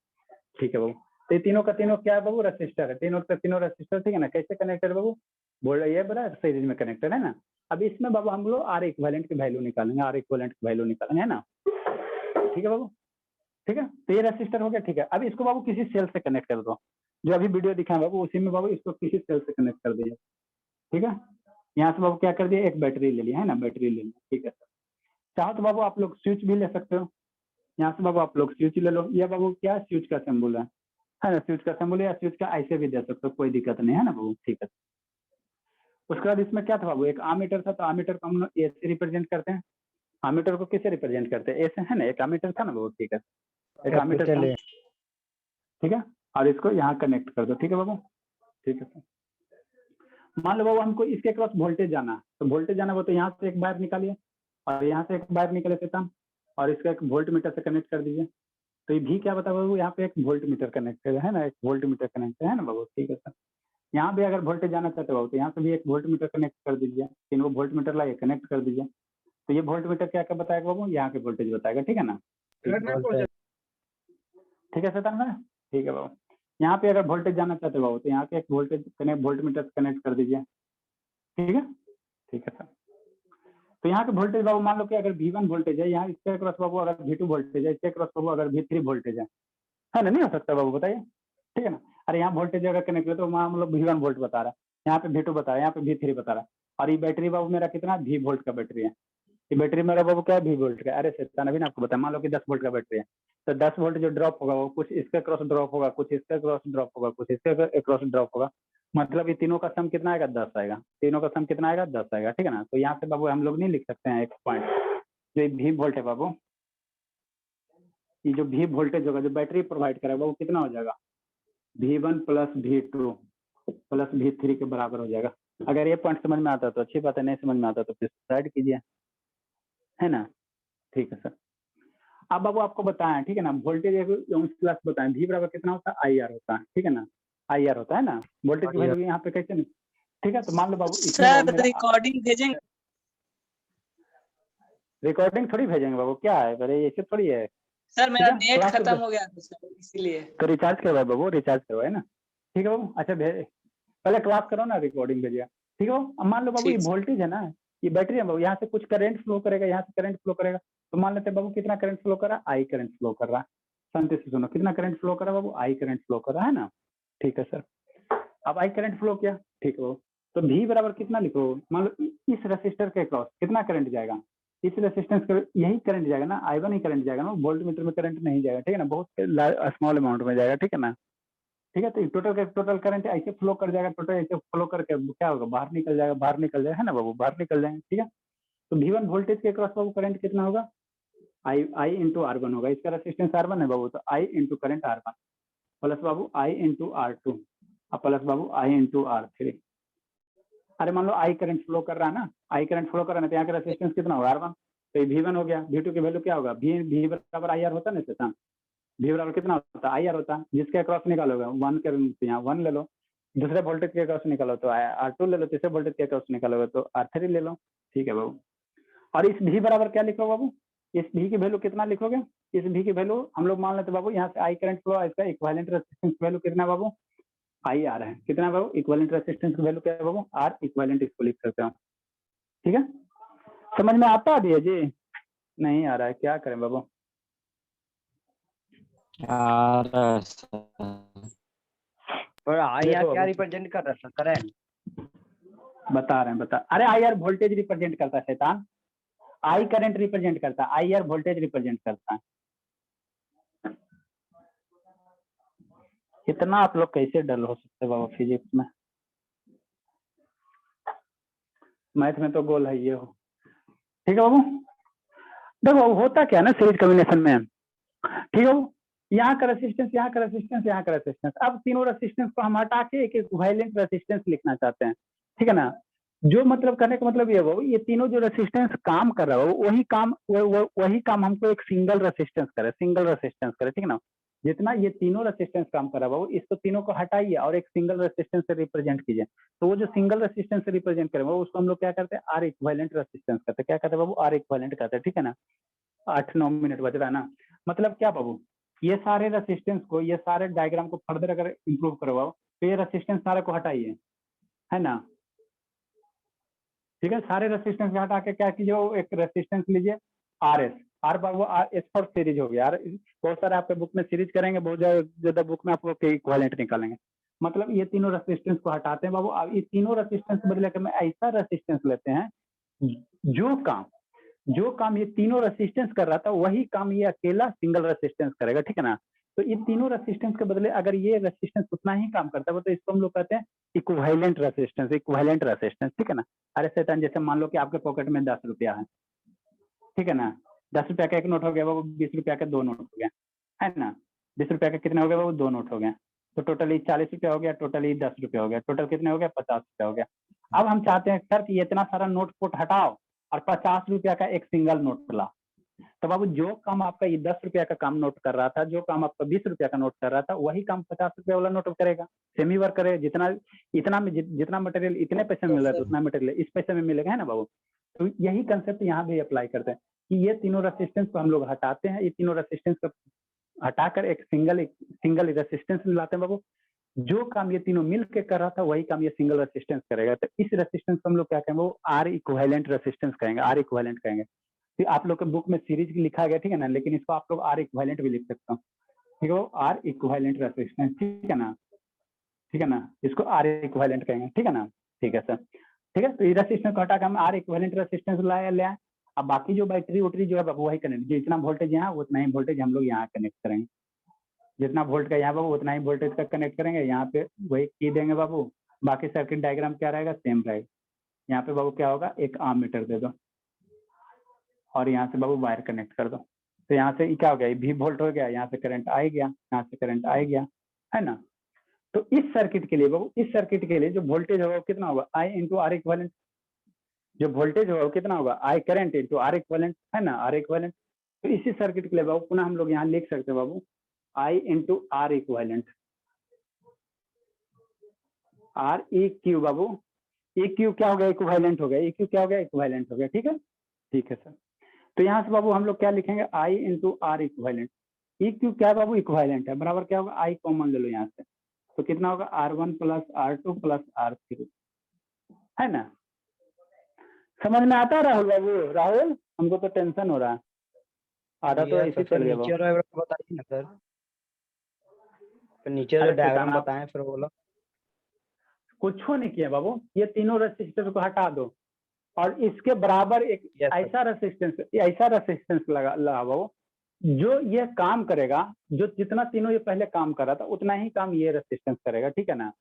ठीक है बाबू, तो ये तीनों का तीनों क्या है बाबू, रजिस्टर है, तीनों का तीनों रजिस्टर, ठीक है ना। कैसे कनेक्टेड है बाबू, बोल ये बड़ा सीरीज में कनेक्टेड है ना। अब इसमें बाबू हम लोग आर इक्विवेलेंट की वैल्यू निकालेंगे, आर इक्विवेलेंट की वैल्यू निकालेंगे, है ना। ठीक है बाबू, ठीक है, तो ये रजिस्टर हो गया। ठीक है, अब इसको बाबू किसी सेल से कनेक्ट कर दो, जो अभी वीडियो दिखा है बाबू उसी में बाबू इसको किसी सेल से कनेक्ट कर दीजिए। ठीक है, यहाँ से बाबू क्या कर दिया, एक बैटरी ले लिया, है ना, बैटरी ले लिया। ठीक है सर, चाहो तो बाबू आप लोग स्विच भी ले सकते हो, यहाँ से बाबू आप लोग स्विच ले लो। ये बाबू क्या स्विच का सिंबल है ना, स्विच का सिंबल या स्विच का ऐसे भी दे सकते हो, कोई दिक्कत नहीं है ना बाबू। ठीक है, उसके बाद इसमें क्या था बाबू, एक आमीटर था, तो आमीटर को हम लोग ए से रिप्रेजेंट करते हैं। आमीटर को किससे रिप्रेजेंट करते हैं, ए से, है ना। एक आमीटर था ना बाबू, ठीक है, एक आमीटर था, चलिए ठीक है। और इसको यहाँ कनेक्ट कर दो, ठीक है बाबू। ठीक है सर, मान लो बाबू हमको इसके क्रॉस वोल्टेज जाना, तो वोल्टेज जाना वो तो यहाँ से एक वायर निकालिए और यहाँ से एक वायर निकले थे, और इसका एक वोल्ट मीटर से कनेक्ट कर दीजिए। तो ये भी क्या बता बाबू, यहाँ पे एक वोल्ट मीटर कनेक्ट है ना, एक वोल्ट मीटर कनेक्ट है ना बाबू। ठीक है सर, यहाँ भी अगर वोल्टेज जाना चाहते हो तो यहाँ से भी एक वोल्ट मीटर कनेक्ट कर दीजिए, तीनों वोल्ट मीटर लाइए कनेक्ट कर दीजिए। तो ये वोल्ट मीटर क्या क्या बताएगा बाबू, यहाँ के वोल्टेज बताएगा, ठीक है ना। ठीक है सर ना, ठीक है बाबू। यहाँ पे अगर वोल्टेज जाना चाहते हो बाबू तो यहाँ पे एक वोल्टेज कनेक्ट वोल्ट मीटर से कनेक्ट कर दीजिए, ठीक है। ठीक है सर, तो यहाँ के वोल्टेज बाबू मान लो कि अगर V1 वोल्टेज है, यहाँ इसके क्रॉस बाबू अगर V2 वोल्टेज है, इसके क्रॉस बाबू अगर V3 वोल्टेज है ना, नहीं हो सकता बाबू, बताइए, ठीक है ना। अरे यहाँ वोल्टेज अगर कनेक्ट है तो मान लो V1 वोल्ट बता रहा है, यहाँ पे V2 बता रहा है, यहाँ पे V3 बता रहा है, और ये बैटरी बाबू मेरा कितना V वोल्ट का बैटरी है, ये बैटरी मेरा बाबू क्या है V वोल्ट का। अरे सर अभी आपको बताया, मान लो कि 10 वोल्ट का बैटरी है, तो 10 वोल्ट जो ड्रॉप होगा वो कुछ इसके क्रॉस ड्रॉप होगा, कुछ इसके क्रॉस ड्रॉप होगा, कुछ इसके क्रॉस ड्रॉप होगा, मतलब ये तीनों का सम कितना आएगा, 10 आएगा, तीनों का सम कितना आएगा, 10 आएगा, ठीक है ना। तो यहाँ से बाबू हम लोग नहीं लिख सकते हैं एक पॉइंट, जो V वोल्ट है बाबू, ये जो V वोल्टेज होगा जो बैटरी प्रोवाइड करेगा वो कितना हो जाएगा, V1 plus V2 plus V3 के बराबर हो जाएगा। अगर ये पॉइंट समझ में आता तो अच्छी बात है, नहीं समझ में आता तो फिर साइड कीजिए, है ना। ठीक है सर, अब बाबू आपको बताएं, ठीक है ना, वोल्टेज क्लास बताएं, V बराबर कितना होता है, IR होता है, ठीक है ना, IR होता है ना, वोल्टेज की वैल्यू यहाँ पे कैसे नहीं, ठीक है। तो मान लो बाबू सर रिकॉर्डिंग भेजेंगे, रिकॉर्डिंग थोड़ी भेजेंगे बाबू, क्या है, अरे ऐसे थोड़ी है सर मेरा ठीक है, नेट क्लास खत्म हो गया था सर इसीलिए। तो रिचार्ज करवाए बाबू, रिचार्ज करवाए ना, ठीक है बाबू। अच्छा भेज, पहले क्लास करो ना, रिकॉर्डिंग भेजिए, ठीक है बाबू। अब मान लो बाबू ये ठीक है। वोल्टेज है ना, ये बैटरी है बाबू, यहाँ से कुछ करंट फ्लो करेगा, यहाँ से करंट फ्लो करेगा, तो मान लेते हैं बाबू कितना करंट फ्लो कर रहा है, आई करंट फ्लो कर रहा है, शांति से सुनो, कितना करंट फ्लो कर रहा है बाबू, आई करंट फ्लो कर रहा है ना। ठीक है सर, अब आई करंट फ्लो किया, ठीक है बाबू, तो V बराबर कितना लिखो, मान लो इस रेसिस्टर के क्रॉस कितना करंट जाएगा, इस रेसिस्टेंस का यही करंट जाएगा ना, I1 ही करंट जाएगा ना, वोल्ट मीटर में करंट नहीं जाएगा, ठीक है ना, बहुत स्मॉल अमाउंट में जाएगा, ठीक है ना। ठीक है, तो टोटल करंट ऐसे फ्लो कर जाएगा, टोटल ऐसे फ्लो करके क्या होगा, बाहर निकल जाएगा, बाहर निकल जाएगा, है ना बाबू, बाहर निकल जाएंगे, ठीक है। तो V1 वोल्टेज के क्रॉस बाबू करंट कितना होगा, I इंटू R1 होगा, इसका रेसिस्टेंस R1 है बाबू, तो I into current R1 plus Babu I into R2 plus Babu I into R3। अरे मान लो I करंट फ्लो कर रहा है ना, I करंट फ्लो कर रहा है तो यहाँ का रेसिस्टेंस कितना होगा, R1, तो ये V1 हो गया, V2 की वैल्यू क्या होगा, V बराबर IR होता है ना, V बराबर कितना होता है, IR होता है, जिसके क्रॉस निकालोगे 1 के यहाँ 1 ले लो, दूसरे वोल्टेज के क्रॉस निकालो तो R2 ले लो, तीसरे वोल्टेज के क्रॉस निकालोगे तो R3 ले लो, ठीक है बाबू। और इस V बराबर क्या लिखो बाबू, इस V की वैल्यू कितना लिखोगे, इस V की वैल्यू हम लोग मान लेते बाबू, यहाँ से I करंट फ्लो, इसका इक्विवेलेंट रेजिस्टेंस वैल्यू कितना बाबू, IR है, कितना बाबू, इक्विवेलेंट रेजिस्टेंस की वैल्यू क्या है बाबू, R इक्विवेलेंट, इसको लिख सकते हो, ठीक है। समझ में आता है जी, नहीं आ रहा है, क्या करें बाबू, और IR देखो क्या बाबू, रिप्रेजेंट कर रहा है, करंट बता रहे हैं, बता, अरे IR वोल्टेज रिप्रेजेंट करता है शैतान, I करंट रिप्रेजेंट करता है, IR वोल्टेज रिप्रेजेंट करता है। इतना आप लोग कैसे डल हो सकते बाबा फिजिक्स में, मैथ में तो गोल है ये हो, ठीक है बाबू। देखो होता क्या है ना सीरीज कॉम्बिनेशन में, ठीक है बाबू, यहाँ का रेसिस्टेंस, यहाँ का रेसिस्टेंस, यहाँ का रेसिस्टेंस, अब तीनों रेसिस्टेंस को हम हटा के एक इक्विवेलेंट रेसिस्टेंस लिखना चाहते हैं, ठीक है ना। जो मतलब करने का मतलब ये बाबू, ये तीनों जो रेसिस्टेंस काम कर रहा है वही काम हमको एक सिंगल रेसिस्टेंस करे, ठीक है ना। जितना ये तीनों रेसिस्टेंस काम कर रहा है बाबू, इसको तीनों को हटाइए और एक सिंगल रेसिस्टेंस से रिप्रेजेंट कीजिए। तो वो जो सिंगल रेसिस्टेंस से रिप्रेजेंट करेंगे उसको हम लोग क्या करते हैं, आर इक्विवेलेंट रेसिस्टेंस करते हैं। क्या कहते हैं बाबू, आर इक्विवेलेंट कहते हैं, ठीक है ना। 8-9 मिनट बच रहा है ना। मतलब क्या बाबू, ये सारे रेसिस्टेंस को, ये सारे डायग्राम को फर्दर अगर इंप्रूव करवाओ तो ये रेसिस्टेंस सारे को हटाइए, है ना। ठीक है, सारे रेसिस्टेंस हटा के क्या कीजिए, वो एक रेसिस्टेंस लीजिए आर एस। आर बाबू आर एस फॉर सीरीज हो गया। बहुत सारे आपके बुक में सीरीज करेंगे, बहुत ज्यादा बुक में आप लोग इक्विवेलेंट निकालेंगे। मतलब ये तीनों रेसिस्टेंस को हटाते हैं बाबू। अब ये तीनों रेसिस्टेंस के बदले में ऐसा रेसिस्टेंस लेते हैं जो काम ये तीनों रेसिस्टेंस कर रहा था वही काम ये अकेला सिंगल रेसिस्टेंस करेगा, ठीक है ना। तो ये तीनों रेसिस्टेंस के बदले अगर ये रेसिस्टेंस उतना ही काम करता है तो इसको हम लोग कहते हैं इक्विवेलेंट रेसिस्टेंस, इक्विवेलेंट रेसिस्टेंस, ठीक है ना। अरे शैतान, जैसे मान लो कि आपके पॉकेट में 10 रुपया है, ठीक है ना। 10 रुपया का एक नोट हो गया वो, 20 रुपया का 2 नोट हो गया, है ना। 20 रुपया का कितने हो गया वो, 2 नोट हो गया। तो टोटली 40 रुपया हो गया, टोटली 10 रुपया हो गया, टोटल कितने हो गया, 50 रुपया हो गया। अब हम चाहते हैं सर कि इतना सारा नोट कोट हटाओ और 50 रुपया का एक सिंगल नोट ला। तो बाबू जो काम आपका ये 10 रुपया का काम नोट कर रहा था, जो काम आपका 20 रुपया का नोट कर रहा था, वही काम 50 रुपया वाला नोट करेगा। सेम ही वर्क करेगा। जितना मटेरियल इतने पैसे में मिल रहा है उतना मटेरियल इस पैसे में मिलेगा, है ना बाबू। तो यही कंसेप्ट यहाँ भी अप्लाई करते हैं कि ये तीनों रेसिस्टेंस को हम लोग हटाते हैं। ये तीनों रेसिस्टेंस को हटाकर एक सिंगल रेसिस्टेंस लाते हैं बाबू। जो काम ये तीनों मिल के कर रहा था वही काम ये सिंगल रेसिस्टेंस करेगा। तो इस रेसिस्टेंस को हम लोग क्या कहेंगे, वो आर इक्विवेलेंट रेसिस्टेंस कहेंगे, आर इक्विवेलेंट कहेंगे। तो आप लोग के बुक में सीरीज लिखा गया, ठीक है ना, लेकिन इसको आप लोग आर इक्विवेलेंट भी लिख सकते हो, ठीक है। वो आर इक्विवेलेंट रेसिस्टेंस, ठीक है ना, ठीक है ना। इसको आर इक्विवेलेंट कहेंगे, ठीक है ना। ठीक है सर, ठीक है। तो ये रेसिस्टेंस को हटा के हम आर इक्विवेलेंट रेसिस्टेंस ले आए। अब बाकी जो बैटरी उटरी जो है बाबू वही कनेक्ट, जितना वोल्टेज यहाँ उतना ही वोल्टेज हम लोग यहाँ कनेक्ट करेंगे। जितना वोल्ट का यहाँ बाबू उतना ही वोल्टेज का कनेक्ट करेंगे। यहाँ पे वही की देंगे बाबू। बाकी सर्किट डायग्राम क्या रहेगा, सेम रहेगा। यहाँ पे बाबू क्या होगा, एक आम मीटर दे दो और यहाँ से बाबू वायर कनेक्ट कर दो। तो यहाँ से क्या हो गया, भी वोल्ट हो गया, यहाँ से करंट आ गया, यहाँ से करंट आ गया, है ना। तो इस सर्किट के लिए बाबू, इस सर्किट के लिए जो वोल्टेज होगा कितना होगा, आई इंटू आर इक्विवेलेंट। जो वोल्टेज होगा कितना होगा, I current into R equivalent, है ना, आर इक्विवेलेंट। तो इसी सर्किट के लिए बाबू पुनः हम लोग यहाँ लिख सकते हैं बाबू, I into R equivalent, R E Q बाबू। ई क्यू क्या हो गया, इक्विवेलेंट हो गया। ई क्यू क्या हो गया, इक्विवेलेंट हो गया, ठीक है। ठीक है सर। तो यहाँ से बाबू हम लोग क्या लिखेंगे, I into R equivalent. E Q क्या है बाबू, इक्विवेलेंट है, बराबर क्या होगा, आई कॉमन ले लो यहाँ से। तो कितना होगा, R1 plus R2 plus R3, है ना। समझ में आता है राहुल बाबू, राहुल हमको तो टेंशन हो रहा है, आधा तो ऐसे चल गया नीचे बाबू। वाला बताइए ना सर, तो नीचे अरे जो डायग्राम शैतान, बताएं फिर बोलो। कुछ नहीं किया बाबू, ये तीनों रेसिस्टेंस को हटा दो और इसके बराबर एक ऐसा रेसिस्टेंस लगा बाबू जो ये काम करेगा। जो जितना तीनों ये पहले काम कर रहा था उतना ही काम ये रेसिस्टेंस करेगा, ठीक है ना।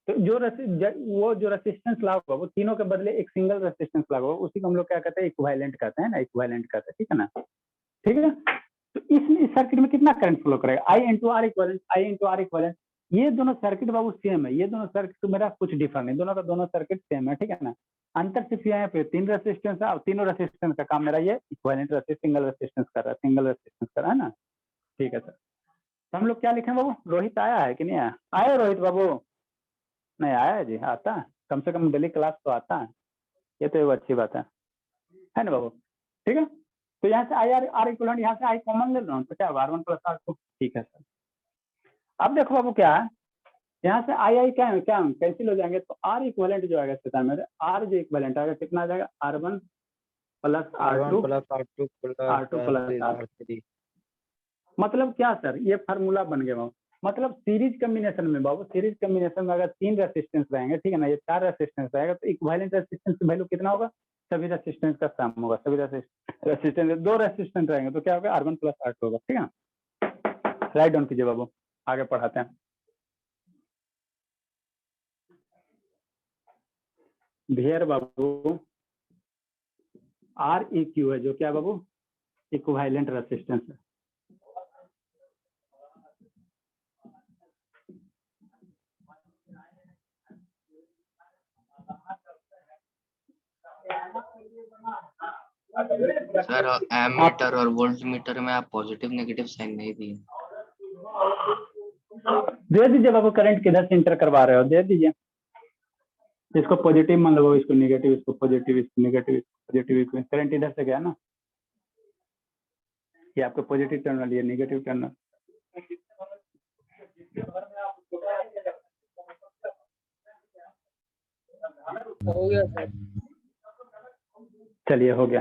तो जो रेसिस्टेंस लागू वो तीनों के बदले एक सिंगल रेसिस्टेंस लागू, उसी को हम लोग क्या कहते हैं, इक्विवेलेंट कहते हैं ना, इक्विवेलेंट कहते हैं, ठीक है ना। ठीक है। तो इस सर्किट में कितना करंट फ्लो करेगा, I into R equivalent, I into R equivalent. ये दोनों सर्किट बाबू सेम है, ये दोनों सर्किट तो मेरा कुछ डिफर नहीं, दोनों का दोनों सर्किट सेम है, ठीक है ना। अंतर सिर्फ यहाँ पे 3 रेसिस्टेंस है और तीनों रेसिस्टेंस का काम मेरा ये इक्विवेलेंट रेसिस्टेंस, सिंगल रेसिस्टेंस कर रहा है, सिंगल रेसिस्टेंस कर रहा है ना। ठीक है सर। तो हम लोग क्या लिखें बाबू, रोहित आया है कि नहीं आया, आया रोहित बाबू, नहीं आया है जी, आता है कम से कम डेली क्लास तो आता है, ये तो एक अच्छी बात है ना बाबू। ठीक है। तो यहाँ से आई आर इक्विवेलेंट, यहाँ से आई कॉमन ले लो तो क्या होगा, R1 प्लस R2, ठीक है सर। अब देखो बाबू क्या है, यहाँ से आई क्या है, कैंसिल हो जाएंगे, तो आर इक्विवेलेंट जो आएगा शैतान मेरे, आर जो इक्विवेलेंट आएगा कितना आ जाएगा, R1 plus R2 plus R3। मतलब क्या सर, ये फार्मूला बन गया बाबू। मतलब सीरीज कम्बिनेशन में बाबू, सीरीज कम्बिनेशन में अगर 3 रेसिस्टेंस रहेंगे, ठीक है ना, ये 4 रेसिस्टेंस रहेगा, तो इक्विवेलेंट रेसिस्टेंस की वैल्यू कितना होगा, सभी रेसिस्टेंस का सम होगा, सभी रेसिस्टेंस 2 रेसिस्टेंस रहेंगे तो क्या होगा, R1 प्लस R2 होगा, ठीक है। राइट डाउन कीजिए बाबू, आगे पढ़ाते हैं। भियर बाबू आर ई क्यू है, जो क्या बाबू, इक्विवेलेंट रेसिस्टेंस है। सर एमीटर और वोल्ट मीटर में आप पॉजिटिव नेगेटिव साइन नहीं दिए। दे दीजिए बाबू, करंट किधर से इंटर करवा रहे हो, दे दीजिए। इसको पॉजिटिव मान लो, इसको निगेटिव, इसको पॉजिटिव, इसको निगेटिव, पॉजिटिव, इसको करंट इधर से गया ना, ये आपका पॉजिटिव टर्मिनल, ये निगेटिव टर्मिनल। हो गया सर। चलिए हो गया।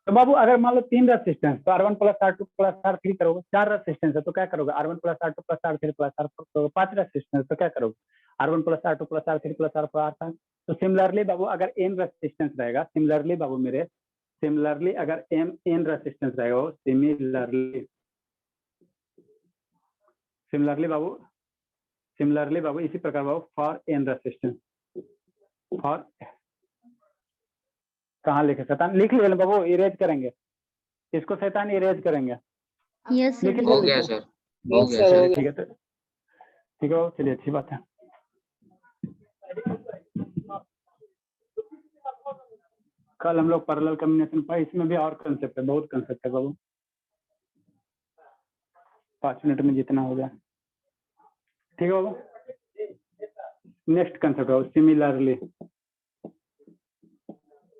तो बाबू अगर मान लो 3 रेसिस्टेंस, तो R1 plus R2 plus R3 करोगे। 4 रेसिस्टेंस है तो क्या करोगे, R1 plus R2 plus R3 plus R4 करोगे। 5 रेसिस्टेंस तो क्या करोगे, R1 plus R2 plus R3 plus R4 R5। तो सिमिलरली बाबू अगर n रेसिस्टेंस रहेगा, सिमिलरली बाबू मेरे, सिमिलरली अगर n रेसिस्टेंस रहेगा, सिमिलरली बाबू इसी प्रकार बाबू फॉर n रेसिस्टेंस, फॉर कहाँ लिखे शैतान, लिख लिया बाबू, इरेज करेंगे इसको, शैतान इरेज करेंगे। यस लिख सर। लिया, हो गया लिखो। सर, हो गया सर, सर। हो गया। ठीक है, तो ठीक है बाबू, चलिए अच्छी बात है। कल हम लोग पैरेलल कॉम्बिनेशन पर, इसमें भी और कंसेप्ट है, बहुत कंसेप्ट है बाबू। 5 मिनट में जितना हो जाए, ठीक है बाबू। नेक्स्ट कंसेप्ट बाबू, सिमिलरली।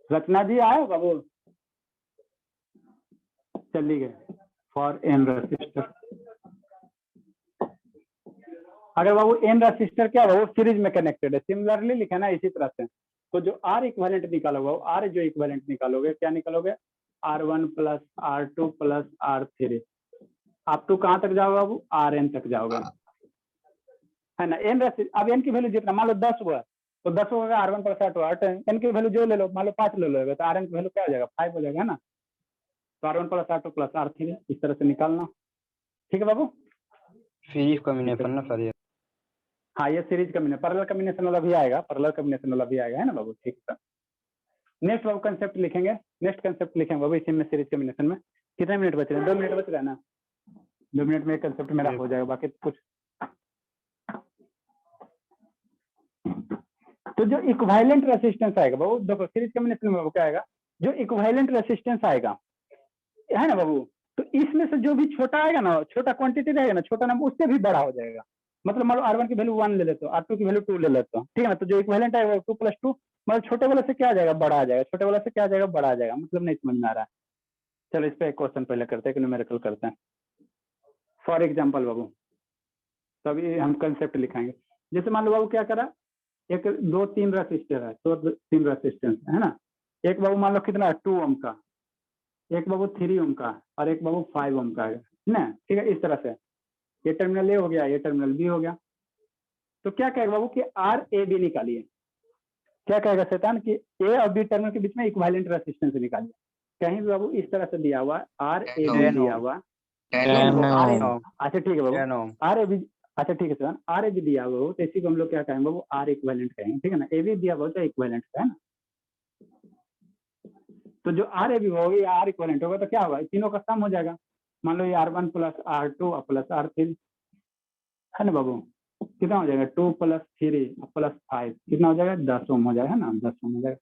रचना जी आए बाबू, चलिए गए फॉर एन रेसिस्टर। अगर बाबू एन रेसिस्टर क्या है, वो सीरीज में कनेक्टेड है, सिमिलरली लिखा ना इसी तरह से। तो जो आर इक्विवेलेंट निकालोगे, आर जो इक्विवेलेंट निकालोगे, क्या निकालोगे, R1 plus R2 plus R3। आप टू कहाँ तक जाओगे बाबू, Rn तक जाओगे, है ना। एन रेसिस्टर, अब एन की वैल्यू जितना, मान लो 10 हुआ तो 10 होगा R1 प्लस R2 8, एन की वैल्यू जो ले लो, मान लो 5 ले लो तो Rn की वैल्यू क्या हो जाएगा, 5 हो जाएगा, है ना। तो R1 plus R2 plus R3 इस तरह से निकालना, ठीक है बाबू। सीरीज कॉम्बिनेशन ना सर ये। हाँ ये सीरीज कॉम्बिनेशन, पैरेलल कॉम्बिनेशन वाला भी आएगा, पैरेलल कॉम्बिनेशन वाला भी आएगा, है ना बाबू, ठीक है। नेक्स्ट बाबू कंसेप्ट लिखेंगे, नेक्स्ट कंसेप्ट लिखेंगे बाबू इसी में, सीरीज कॉम्बिनेशन में। कितने मिनट बच रहे हैं, 2 मिनट बच रहे हैं ना, 2 मिनट में एक कंसेप्ट मेरा हो जाएगा, बाकी कुछ। तो जो इक्विवेलेंट रेसिस्टेंस आएगा बाबू, देखो सीरीज कॉम्बिनेशन में बाबू क्या आएगा, जो इक्विवेलेंट रेसिस्टेंस आएगा, है ना बाबू, तो इसमें से जो भी छोटा आएगा ना, छोटा क्वांटिटी रहेगा ना, छोटा नंबर, उससे भी बड़ा हो जाएगा। मतलब मान लो R1 की वैल्यू 1 ले लेते हो, R2 की वैल्यू 2 ले लेते हो, ठीक है ना। तो जो इक्विवेलेंट आएगा 2 + 2, मतलब छोटे वाले से क्या आ जाएगा, बड़ा आ जाएगा, छोटे वाले से क्या आ जाएगा, बड़ा आ जाएगा। मतलब नहीं समझ में आ रहा है, चलो इस पे एक क्वेश्चन पहले करते हैं कि न्यूमेरिकल करते हैं। फॉर एग्जाम्पल बाबू, तभी हम कंसेप्ट लिखाएंगे। जैसे मान लो बाबू क्या करा, एक 2 3 रेसिस्टर है, तो 3 रेसिस्टेंस है ना। एक बाबू मान लो कितना 2 ओम का, एक बाबू 3 ओम का, और एक बाबू 5 ओम का है ना, ठीक है। इस तरह से ये टर्मिनल ए हो गया, ये टर्मिनल बी हो गया। तो क्या कहेगा बाबू कि आर ए बी निकालिए, क्या कहेगा शैतान कि ए और बी टर्मिनल के बीच में इक्विवेलेंट रेसिस्टेंस निकालिए। कहीं भी बाबू इस तरह से दिया हुआ आर ए बी दिया हुआ, अच्छा ठीक है बाबू, आर ए बी, अच्छा ठीक है सर, आर ए बी दिया हुआ हो तो इसी को हम लोग क्या कहेंगे बाबू, आर इक्विवेलेंट कहेंगे, ठीक है ना। ए बी दिया हुआ तो इक्विवेलेंट है ना। तो जो आर ए बी होगा, ये आर इक्विवेलेंट होगा, तो क्या होगा, तीनों का सम हो जाएगा। मान लो ये R1 plus R2 plus R3, है ना बाबू, कितना हो जाएगा, 2 + 3 + 5 कितना हो जाएगा, 10 ओम हो जाएगा, है ना, 10 ओम हो जाएगा।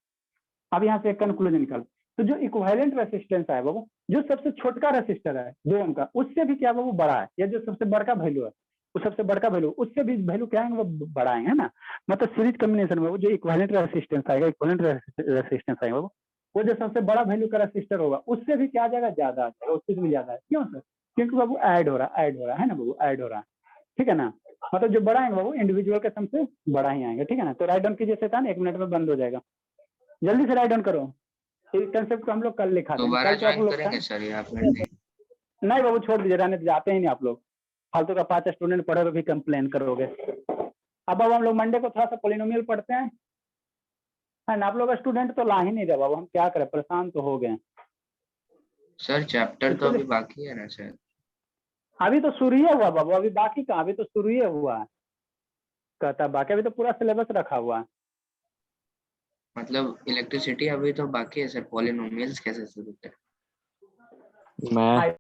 अब यहाँ से एक कंक्लूजन निकाल, तो जो इक्विवेलेंट रेसिस्टेंस है बाबू, जो सबसे छोटका रेसिस्टर है 2 ओम का, उससे भी क्या बाबू बड़ा है, या जो सबसे बड़का वैल्यू है, वो सबसे बड़का वैल्यू, उससे भी वैल्यू क्या आएंगे, वो बढ़ाएंगे, है ना। मतलब सीरीज कॉम्बिनेशन में वो जो इक्विवेलेंट रेसिस्टेंस आएगा, इक्विवेलेंट रेसिस्टेंस आएगा वो जो सबसे बड़ा वैल्यू का रेसिस्टर होगा, उससे भी क्या आ जाएगा, ज्यादा आ जाएगा, उससे भी ज्यादा है। क्यों सर, क्योंकि बाबू ऐड हो रहा है ना बाबू, ऐड हो रहा है, ठीक है ना। मतलब जो बड़ा आएंगे बाबू इंडिविजुअल के सम से बड़ा ही आएंगे, ठीक है ना। तो राइट डाउन कीजिए शैतान, 1 मिनट में बंद हो जाएगा, जल्दी से राइट डाउन करो। इस कंसेप्ट को हम लोग कल लिखा देंगे, दोबारा कल तो आप ज्वाइन लोग करेंगे सर या फिर नहीं? नहीं बाबू छोड़ दीजिए, रहने दीजिए, आते ही नहीं आप लोग, फालतू का 5 स्टूडेंट पढ़े तो भी कंप्लेन करोगे। अब हम लोग मंडे को थोड़ा सा पोलिनोमियल पढ़ते हैं, है ना। आप लोग स्टूडेंट तो ला ही नहीं रहे बाबू, हम क्या करें, परेशान तो हो गए। सर चैप्टर तो अभी बाकी है ना सर? अभी तो शुरू ही हुआ बाबू, अभी बाकी कहाँ, अभी तो शुरू ही हुआ है, कहता बाकी अभी तो पूरा सिलेबस रखा हुआ है। मतलब इलेक्ट्रिसिटी अभी तो बाकी है सर, पॉलिनोमियल्स कैसे शुरू करें? मैं